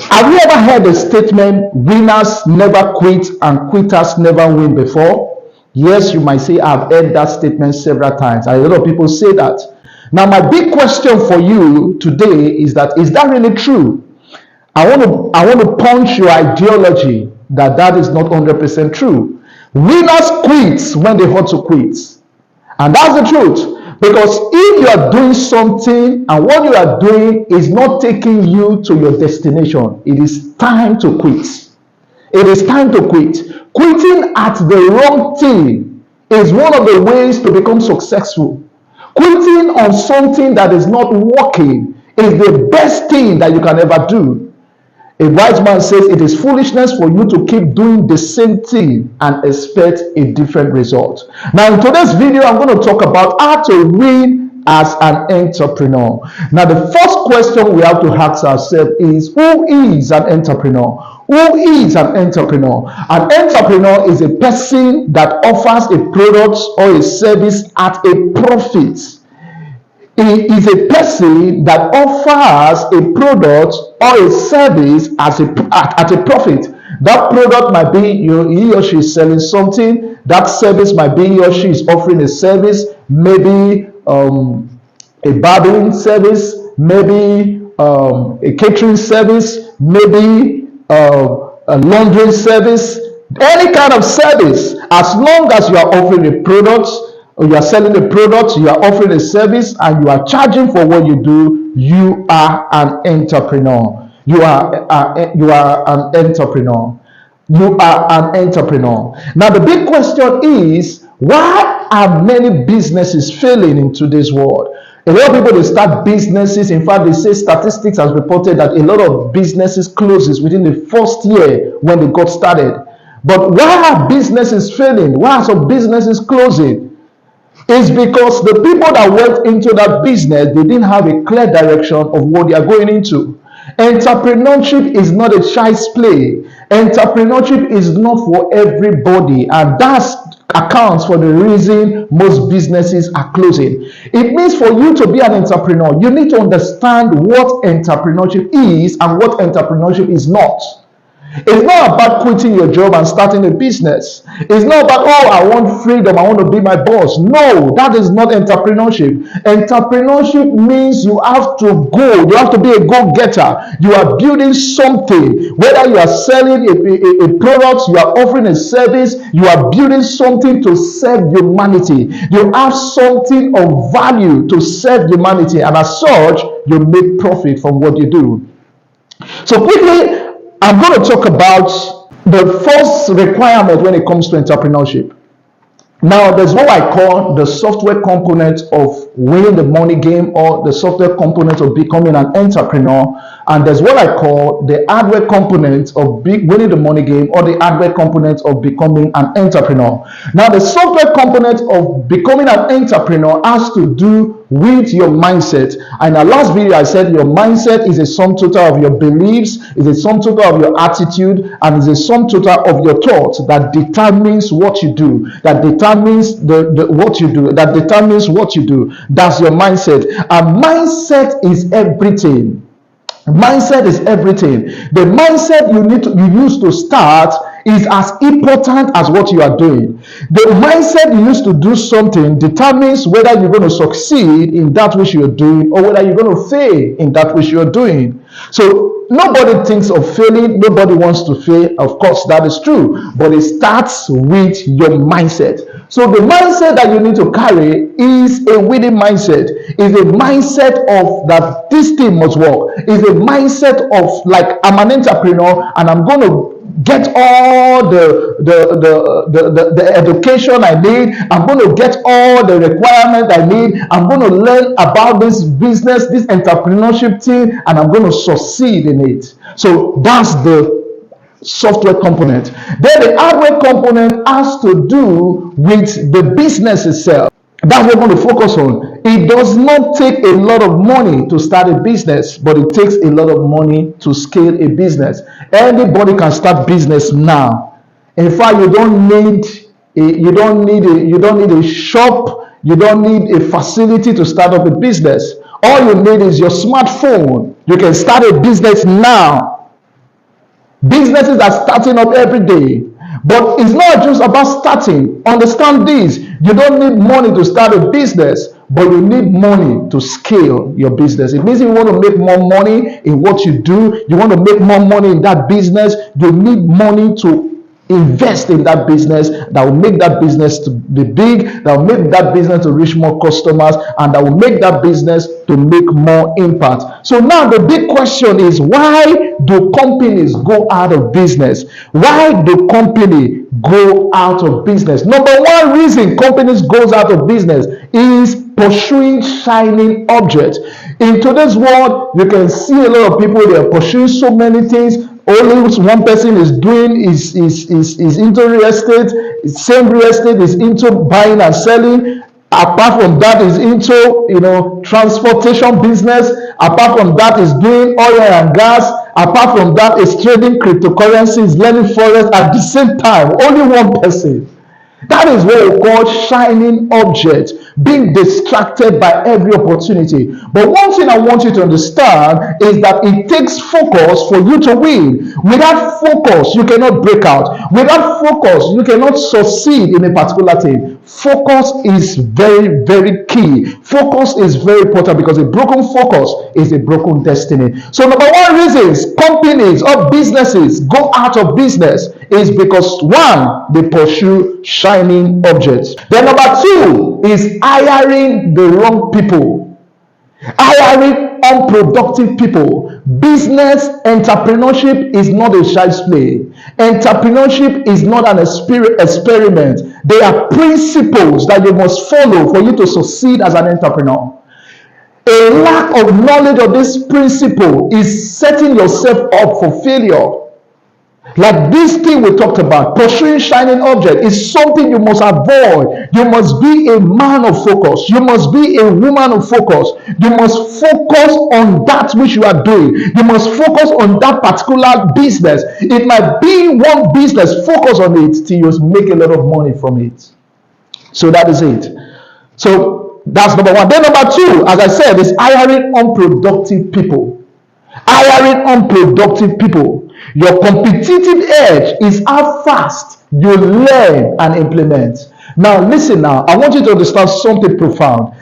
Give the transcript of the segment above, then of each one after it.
Have you ever heard the statement, winners never quit and quitters never win before? Yes, you might say, I've heard that statement several times. A lot of people say that. Now, my big question for you today is that really true? I want to punch your ideology that is not 100% true. Winners quit when they ought to quit. And that's the truth. Because if you are doing something and what you are doing is not taking you to your destination, it is time to quit. It is time to quit. Quitting at the wrong thing is one of the ways to become successful. Quitting on something that is not working is the best thing that you can ever do. A wise man says it is foolishness for you to keep doing the same thing and expect a different result. Now, in today's video, I'm going to talk about how to win as an entrepreneur. Now, the first question we have to ask ourselves is, who is an entrepreneur? Who is an entrepreneur? An entrepreneur is a person that offers a product or a service at a profit. He is a person that offers a product or a service at a profit. That product might be he or she is selling something. That service might be he or she is offering a service, maybe a barbering service, maybe a catering service, maybe a laundry service, any kind of service. As long as you are offering a product, or you are selling a product, you are offering a service, and you are charging for what you do, you are an entrepreneur. You are an entrepreneur. You are an entrepreneur. Now, the big question is, why are many businesses failing in today's world? A lot of people, they start businesses. In fact, they say statistics has reported that a lot of businesses closes within the first year when they got started. But why are businesses failing? Why are some businesses closing? It's because the people that went into that business, they didn't have a clear direction of what they are going into. Entrepreneurship is not a child's play. Entrepreneurship is not for everybody, and that accounts for the reason most businesses are closing. It means for you to be an entrepreneur, you need to understand what entrepreneurship is and what entrepreneurship is not. It's not about quitting your job and starting a business. It's not about, oh, I want freedom, I want to be my boss. No, that is not entrepreneurship. Entrepreneurship means you have to go, you have to be a go-getter. You are building something, whether you are selling a product, you are offering a service, you are building something to serve humanity. You have something of value to serve humanity, and as such, you make profit from what you do. So quickly, I'm going to talk about the first requirement when it comes to entrepreneurship. Now, there's what I call the software component of winning the money game, or the software component of becoming an entrepreneur. And there's what I call the hardware component of winning the money game, or the hardware component of becoming an entrepreneur. Now, the software component of becoming an entrepreneur has to do with your mindset. And in the last video, I said your mindset is a sum total of your beliefs, is a sum total of your attitude, and is a sum total of your thoughts that determines what you do, that determines what you do, that determines what you do. That's your mindset. And mindset is everything. Mindset is everything. The mindset you use to start is as important as what you are doing. The mindset you use to do something determines whether you're going to succeed in that which you're doing, or whether you're going to fail in that which you're doing. So nobody thinks of failing. Nobody wants to fail. Of course, that is true. But it starts with your mindset. So the mindset that you need to carry is a winning mindset. Is a mindset of that this thing must work. Is a mindset of, like, I'm an entrepreneur and I'm going to get all the education I need. I'm going to get all the requirement I need. I'm going to learn about this business, this entrepreneurship thing, and I'm going to succeed in it. So that's the software component. Then the hardware component has to do with the business itself. That's what we're going to focus on. It does not take a lot of money to start a business, but it takes a lot of money to scale a business. Anybody can start business now. In fact, you don't need a shop, you don't need a facility to start up a business. All you need is your smartphone. You can start a business now. Businesses are starting up every day. But it's not just about starting. Understand this. You don't need money to start a business, but you need money to scale your business. It means you want to make more money in what you do, you want to make more money in that business, you need money to invest in that business that will make that business to be big, that will make that business to reach more customers, and that will make that business to make more impact. So now the big question is, why do companies go out of business? Why do companies go out of business? Number one reason companies goes out of business is pursuing shining objects. In today's world, you can see a lot of people, they are pursuing so many things. Only one person is doing is into real estate. Same real estate is into buying and selling. Apart from that, is into transportation business. Apart from that, is doing oil and gas. Apart from that, is trading cryptocurrencies, learning forex. At the same time, only one person. That is what we call shining objects, being distracted by every opportunity. But one thing I want you to understand is that it takes focus for you to win. Without focus, you cannot break out. Without focus, you cannot succeed in a particular thing. Focus is very, very key. Focus is very important, because a broken focus is a broken destiny. So number one reasons companies or businesses go out of business is because, one, they pursue shining objects. Then number two is hiring the wrong people. Hiring unproductive people. Business entrepreneurship is not a child's play. Entrepreneurship is not an experiment. They are principles that you must follow for you to succeed as an entrepreneur. A lack of knowledge of this principle is setting yourself up for failure. Like this thing we talked about, pursuing shining object, is something you must avoid. You must be a man of focus. You must be a woman of focus. You must focus on that which you are doing. You must focus on that particular business. It might be one business, focus on it till you make a lot of money from it. So that is it. So that's number one. Then number two, as I said, is hiring unproductive people. Hiring unproductive people. Your competitive edge is how fast you learn and implement. Now, listen now. I want you to understand something profound.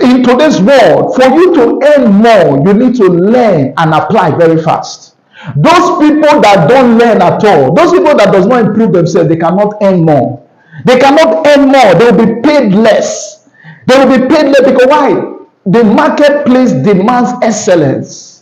In today's world, for you to earn more, you need to learn and apply very fast. Those people that don't learn at all, those people that does not improve themselves, they cannot earn more. They cannot earn more. They will be paid less. They will be paid less because why? The marketplace demands excellence.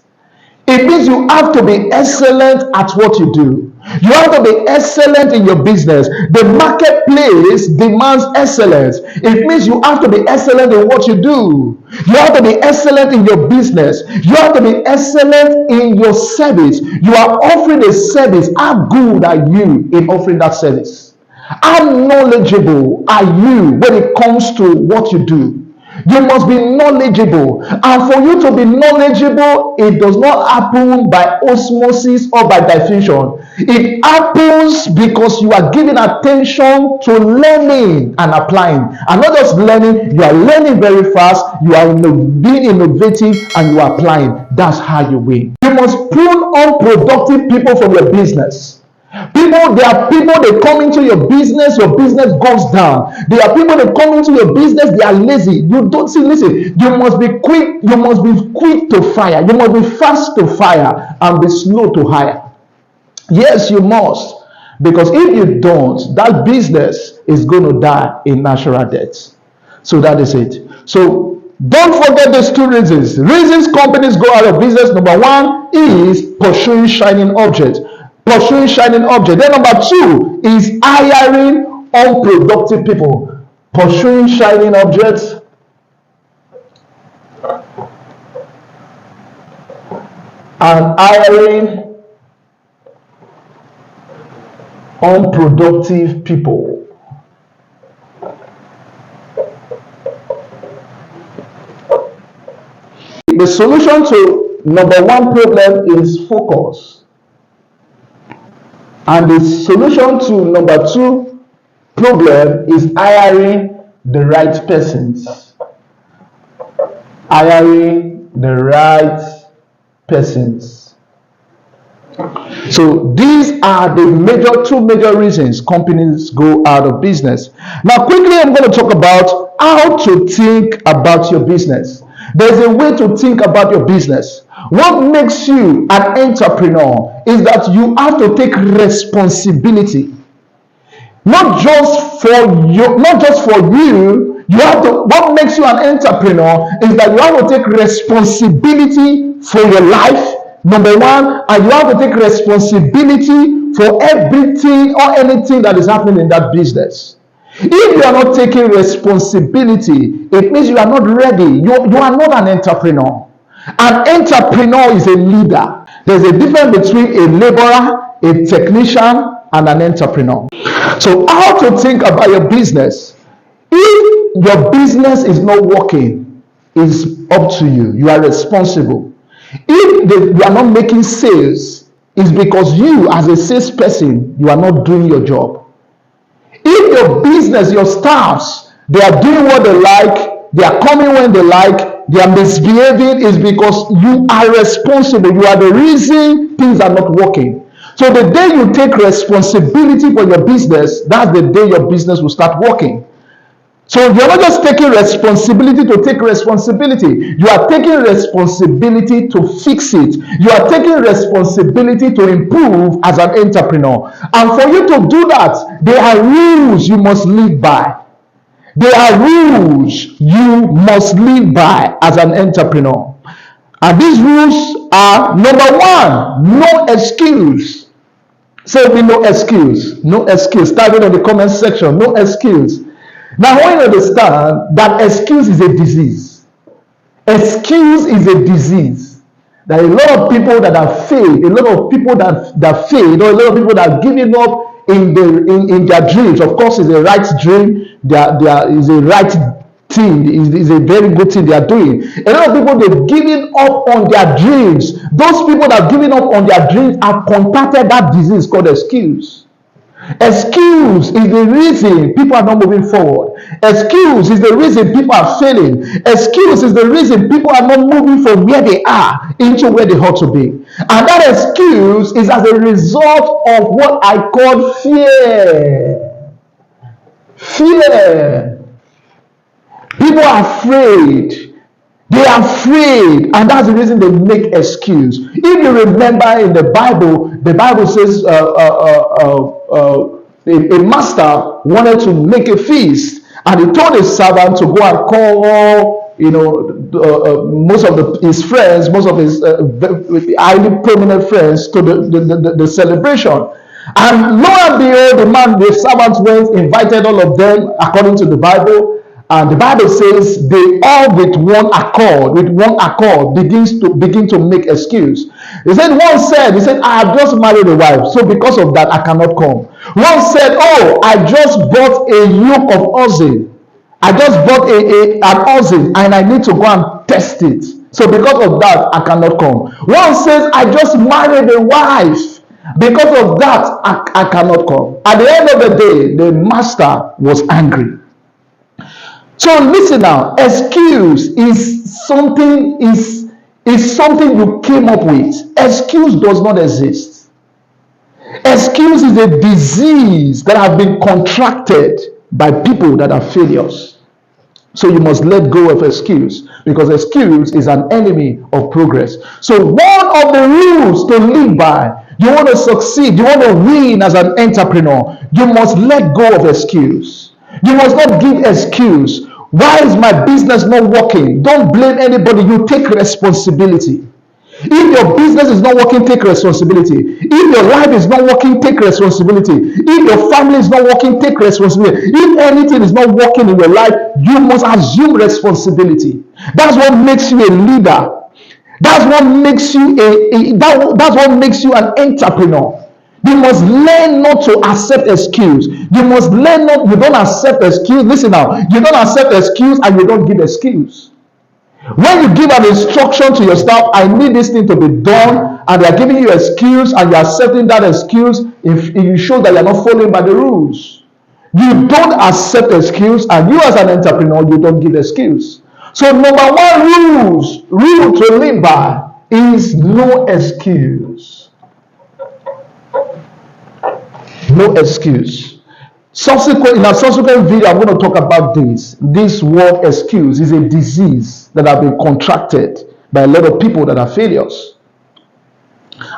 It means you have to be excellent at what you do. You have to be excellent in your business. The marketplace demands excellence. It means you have to be excellent in what you do. You have to be excellent in your business. You have to be excellent in your service. You are offering a service. How good are you in offering that service? How knowledgeable are you when it comes to what you do? You must be knowledgeable. And for you to be knowledgeable, it does not happen by osmosis or by diffusion. It happens because you are giving attention to learning and applying. And not just learning, you are learning very fast, you are being innovative, and you are applying. That's how you win. You must prune unproductive people from your business. There are people they come into your business goes down. There are people that come into your business, they are lazy. You don't see, listen, you must be quick to fire. You must be fast to fire and be slow to hire. Yes, you must. Because if you don't, that business is going to die a natural death. So that is it. So don't forget these two reasons. Reasons companies go out of business. Number one is pursuing shining objects. Pursuing shining object. Then number two is hiring unproductive people. Pursuing shining objects and hiring unproductive people. The solution to number one problem is focus. And the solution to number two problem is hiring the right persons. Hiring the right persons. So these are the two major reasons companies go out of business. Now, quickly, I'm going to talk about how to think about your business. There's a way to think about your business. What makes you an entrepreneur is that you have to take responsibility, not just for you. You have to. What makes you an entrepreneur is that you have to take responsibility for your life, number one, and you have to take responsibility for everything or anything that is happening in that business. If you are not taking responsibility, it means you are not ready. You are not an entrepreneur. An entrepreneur is a leader. There's a difference between a laborer, a technician, and an entrepreneur. So, how to think about your business? If your business is not working, is up to you. You are responsible. If you are not making sales, it's because you, as a salesperson, you are not doing your job. If your business, your staffs, they are doing what they like, they are coming when they like, they are misbehaving, is because you are responsible. You are the reason things are not working. So the day you take responsibility for your business, that's the day your business will start working. So you're not just taking responsibility to take responsibility. You are taking responsibility to fix it. You are taking responsibility to improve as an entrepreneur. And for you to do that, there are rules you must live by. There are rules you must live by as an entrepreneur. And these rules are, number one, no excuse. Say with me, no excuse. No excuse. Type it in the comment section. No excuse. Now, when you understand that excuse is a disease. Excuse is a disease. There are a lot of people that have failed, a lot of people that failed, or a lot of people that are giving up in their dreams. Of course, it's a right dream. There is a right thing. Is a very good thing they are doing. A lot of people, they've given up on their dreams. Those people that have given up on their dreams have contacted that disease called excuse. Excuse is the reason people are not moving forward. Excuse is the reason people are failing. Excuse is the reason people are not moving from where they are into where they ought to be. And that excuse is as a result of what I call fear. Fear. People are afraid. They are afraid, and that's the reason they make excuse. If you remember in the Bible says a master wanted to make a feast, and he told his servant to go and call all, most of his friends, most of his highly prominent friends to the celebration. And lo and behold, the servant went, invited all of them according to the Bible. And the Bible says they all with one accord begin to make excuse. He said, I have just married a wife, so because of that I cannot come. One said, oh, I just bought a yoke of oxen. I just bought an oxen and I need to go and test it. So because of that I cannot come. One says, I just married a wife. Because of that I cannot come. At the end of the day, the master was angry. So listen now, excuse is something you came up with. Excuse does not exist. Excuse is a disease that has been contracted by people that are failures. So you must let go of excuse, because excuse is an enemy of progress. So one of the rules to live by, you want to succeed, you want to win as an entrepreneur, you must let go of excuse. You must not give excuse. Why is my business not working? Don't blame anybody. You take responsibility. If your business is not working, take responsibility. If your life is not working, take responsibility. If your family is not working, take responsibility. If anything is not working in your life, you must assume responsibility. That's what makes you a leader. That's what makes you that's what makes you an entrepreneur. You must learn not to accept excuse. You must learn you don't accept excuse. Listen now, you don't accept excuse and you don't give excuse. When you give an instruction to your staff, I need this thing to be done, and they are giving you excuse and you are accepting that excuse, if you show that you are not following by the rules. You don't accept excuse, and you as an entrepreneur, you don't give excuse. So number one rule to live by is no excuse. No excuse. In a subsequent video, I'm going to talk about this. This word excuse is a disease that has been contracted by a lot of people that are failures,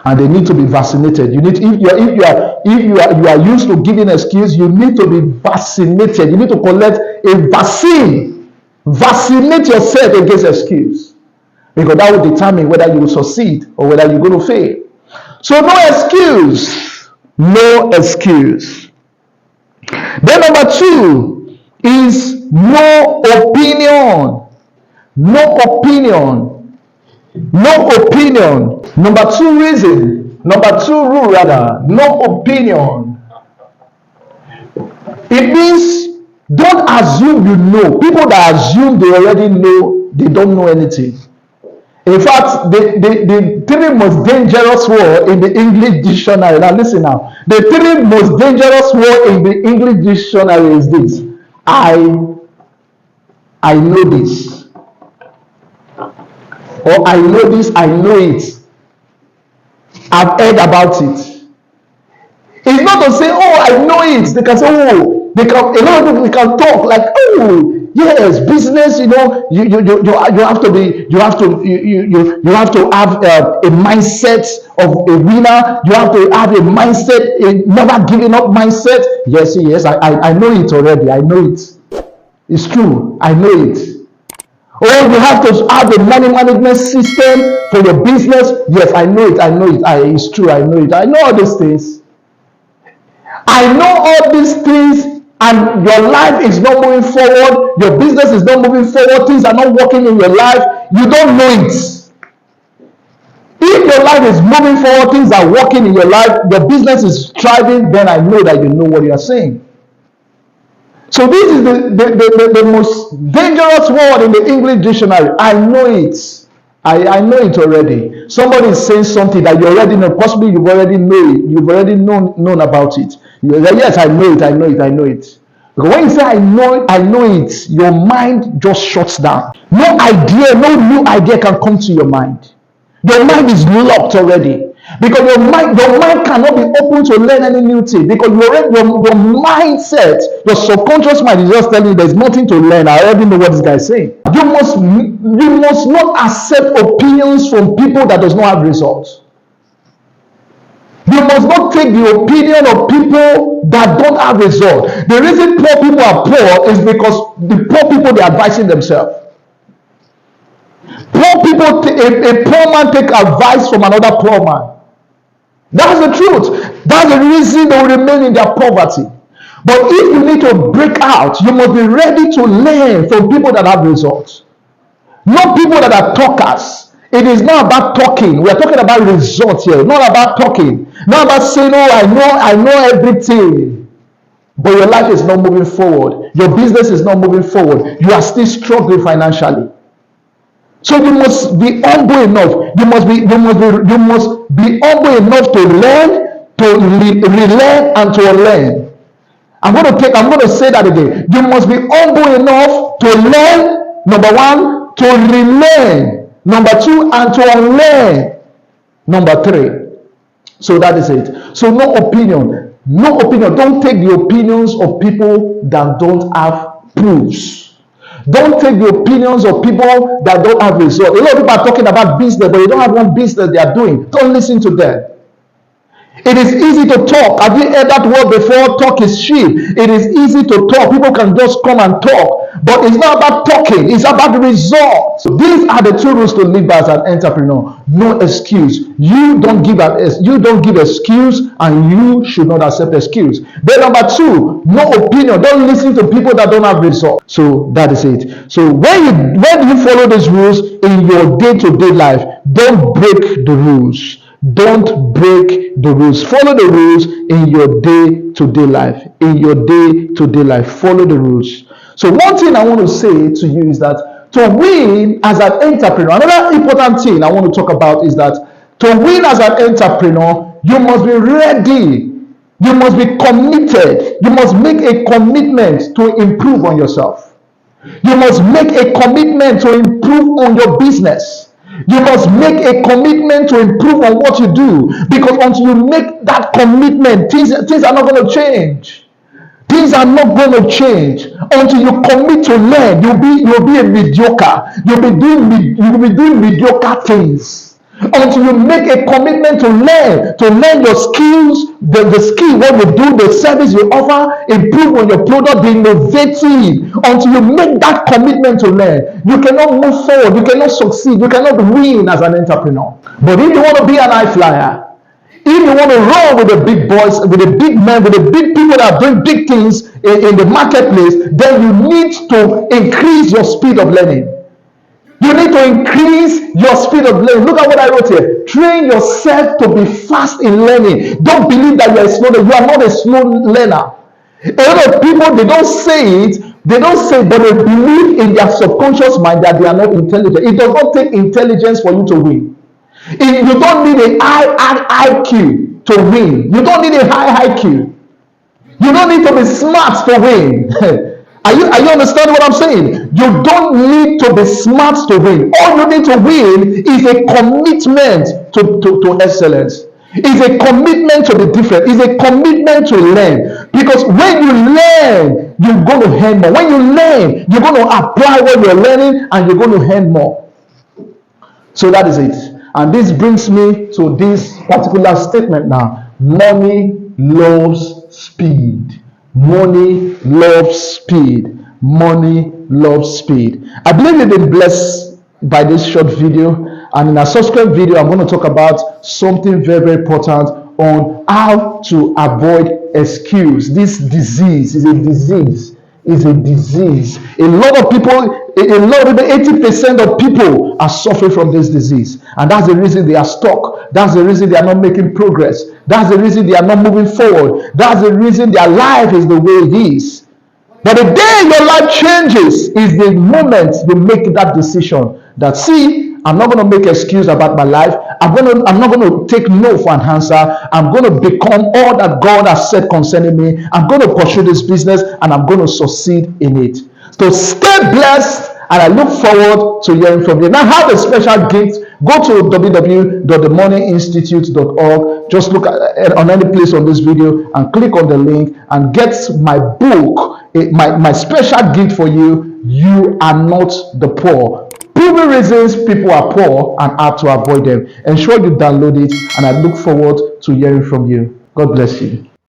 and they need to be vaccinated. You need, if you are used to giving excuse, you need to be vaccinated. You need to collect a vaccine. Vaccinate yourself against excuse, because that will determine whether you will succeed or whether you're going to fail. So no excuse, no excuse. Then number 2 is no opinion. No opinion. No opinion. Number 2 reason. Number 2 rule rather. No opinion. It means don't assume you know. People that assume they already know, they don't know anything. In fact, the 3 most dangerous words in the English dictionary. Now listen now. The 3 most dangerous words in the English dictionary is this. I know this. Or I know this, I know it. I've heard about it. It's not to say, oh, I know it. They can say, oh, a lot of people can talk like, oh, yes, business. You know, you have to be, you have to have a mindset of a winner. You have to have a mindset, a never giving up mindset. Yes, I know it already. I know it. It's true. I know it. Oh, you have to have a money management system for your business. Yes, I know it. It's true. I know it. I know all these things. I know all these things, and your life is not moving forward. Your business is not moving forward. Things are not working in your life. You don't know it. If your life is moving forward, things are working in your life, your business is thriving, then I know that you know what you are saying. So this is the most dangerous word in the English dictionary. I know it. I know it already. Somebody is saying something that you already know. Possibly you've already know it. You've already known about it. You're like, yes, I know it. Because when you say I know it, your mind just shuts down. No new idea can come to your mind. Your mind is locked already. Because your mind cannot be open to learn any new thing. Because your mindset, your subconscious mind is just telling you there's nothing to learn. I already know what this guy is saying. You must not accept opinions from people that does not have results. You must not take the opinion of people that don't have results. The reason poor people are poor is because the poor people, they're advising themselves. Poor people, a poor man take advice from another poor man. That's the truth. That's the reason they will remain in their poverty. But if you need to break out, you must be ready to learn from people that have results. Not people that are talkers. It is not about talking. We are talking about results here. Not about talking. Not about saying, oh, I know everything. But your life is not moving forward. Your business is not moving forward. You are still struggling financially. So you must be humble enough. You must be humble enough to learn, to relearn, and to unlearn. I'm going to say that again. You must be humble enough to learn, number 1, to relearn, number 2, and to unlearn, number 3. So that is it. So no opinion. Don't take the opinions of people that don't have proofs. Don't take the opinions of people that don't have results. A lot of people are talking about business, but they don't have one business they are doing. Don't listen to them. It is easy to talk. Have you heard that word before? Talk is cheap. It is easy to talk. People can just come and talk. But it's not about talking. It's about the results. So these are the 2 rules to live as an entrepreneur. No excuse. You don't give excuse, and you should not accept excuse. Then number 2, no opinion. Don't listen to people that don't have results. So that is it. So when you follow these rules in your day-to-day life, don't break the rules. Don't break the rules. Follow the rules in your day-to-day life. Follow the rules. So one thing I want to say to you is that to win as an entrepreneur, another important thing I want to talk about is that to win as an entrepreneur, you must be ready. You must be committed. You must make a commitment to improve on yourself. You must make a commitment to improve on your business. You must make a commitment to improve on what you do, because until you make that commitment, things are not going to change. Things are not going to change until you commit to learn. You'll be a mediocre. You'll be doing mediocre things. Until you make a commitment to learn your skills, the skill, what you do, the service you offer, improve on your product, be innovative. Until you make that commitment to learn, you cannot move forward, you cannot succeed, you cannot win as an entrepreneur. But if you want to be an high flyer, if you want to roll with the big boys, with the big men, with the big people that are doing big things in the marketplace, then you need to increase your speed of learning. You need to increase your speed of learning. Look at what I wrote here. Train yourself to be fast in learning. Don't believe that you are slow. You are not a slow learner. A lot of people, they don't say it. They don't say it, but they believe in their subconscious mind that they are not intelligent. It does not take intelligence for you to win. You don't need a high IQ to win. You don't need a high IQ. You don't need to be smart to win. Are you understanding what I'm saying? You don't need to be smart to win. All you need to win is a commitment to excellence. Is a commitment to be different. Is a commitment to learn. Because when you learn, you're going to earn more. When you learn, you're going to apply what you're learning and you're going to earn more. So that is it. And this brings me to this particular statement now. Money loves speed. Money loves speed. Money loves speed. I believe you've been blessed by this short video. And in a subsequent video, I'm going to talk about something very, very important on how to avoid excuse. This disease is a disease. Is a disease. A lot of people, 80% of people are suffering from this disease. And that's the reason they are stuck. That's the reason they are not making progress. That's the reason they are not moving forward. That's the reason their life is the way it is. But the day your life changes is the moment you make that decision that, see, I'm not going to make excuse about my life. I'm not going to take no for an answer. I'm going to become all that God has said concerning me. I'm going to pursue this business and I'm going to succeed in it. So stay blessed, and I look forward to hearing from you. Now, I have a special gift. Go to www.themoneyinstitute.org. Just look at on any place on this video and click on the link and get my book, my special gift for you. You are not the poor. Proven reasons people are poor and how to avoid them. Ensure you download it, and I look forward to hearing from you. God bless you.